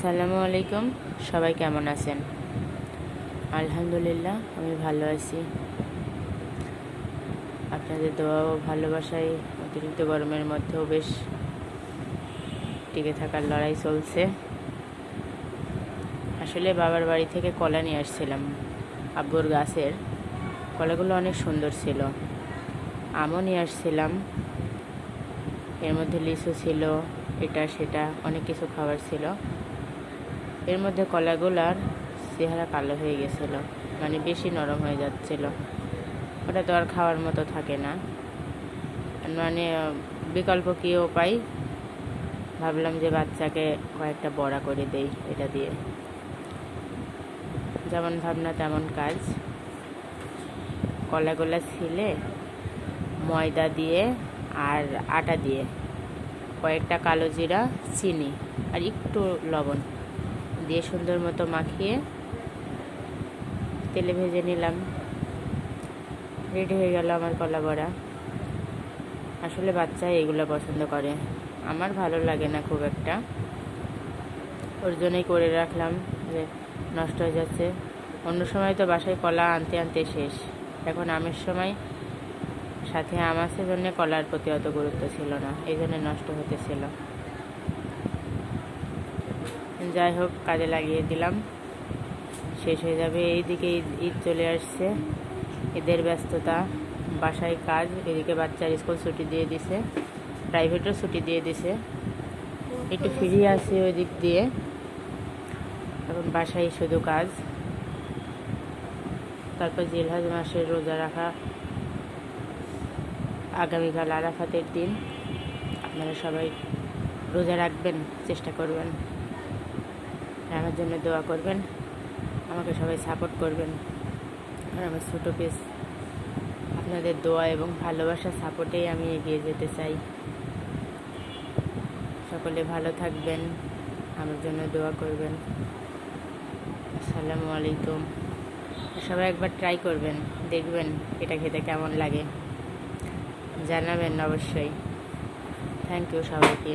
আসসালামু আলাইকুম। সবাই কেমন আছেন? আলহামদুলিল্লাহ, আমি ভালো আছি। আপনাদের দোয়া ও ভালোবাসায় অতিরিক্ত গরমের মধ্যেও বেশ টিকে থাকার লড়াই চলছে। আসলে বাবার বাড়ি থেকে কলা নিয়ে আসছিলাম, আব্বুর গাছের। কলাগুলো অনেক সুন্দর ছিল। আমও নিয়ে আসছিলাম, এর মধ্যে লিচু ছিল, এটা সেটা অনেক কিছু খাবার ছিল। এর মধ্যে কলাগুলার চেহারা কালো হয়ে গেছিল, মানে বেশি নরম হয়ে যাচ্ছিল। ওটা তো আর খাওয়ার মতো থাকে না, মানে বিকল্প কী উপায়? ভাবলাম যে বাচ্চাকে কয়েকটা বড়া করে দেই এটা দিয়ে। যেমন ভাবনা তেমন কাজ। কলাগুলা ছিলে ময়দা দিয়ে আর আটা দিয়ে, কয়েকটা কালো জিরা, চিনি আর একটু লবণ দিয়ে সুন্দর মতো মাখিয়ে তেলে ভেজে নিলাম। রেডি হয়ে গেল আমার কলা বড়া। আসলে বাচ্চা এগুলো পছন্দ করে, আমার ভালো লাগে না খুব একটা। ওর জন্যই করে রাখলাম, যে নষ্ট হয়ে যাচ্ছে। অন্য সময় তো বাসায় কলা আনতে আনতে শেষ, এখন আমের সময় সাথে আম আছে জন্য কলার প্রতি অত গুরুত্ব ছিল না, এই জন্য নষ্ট হতেছিল। যাই হোক, কাজে লাগিয়ে দিলাম, শেষ হয়ে যাবে। এইদিকে ঈদ চলে আসছে, ঈদের ব্যস্ততা, বাসায় কাজ, এদিকে বাচ্চার স্কুল ছুটি দিয়ে দিছে, প্রাইভেটও ছুটি দিয়ে দিছে। একটু ফ্রি আছি ওই দিক দিয়ে, এখন বাসায় শুধু কাজ। তারপর জিলহজ মাসের রোজা রাখা, আগামীকাল আরাফাতের দিন। আপনারা সবাই রোজা রাখবেন, চেষ্টা করবেন, আমার জন্য দোয়া করবেন, আমাকে সবাই সাপোর্ট করবেন। আর আমার ছোটো পেজ, আপনাদের দোয়া এবং ভালোবাসা সাপোর্টেই আমি এগিয়ে যেতে চাই। সকলে ভালো থাকবেন, আমার জন্য দোয়া করবেন। আসসালামু আলাইকুম। সবাই একবার ট্রাই করবেন, দেখবেন এটা খেতে কেমন লাগে, জানাবেন অবশ্যই। থ্যাংক ইউ সবাইকে।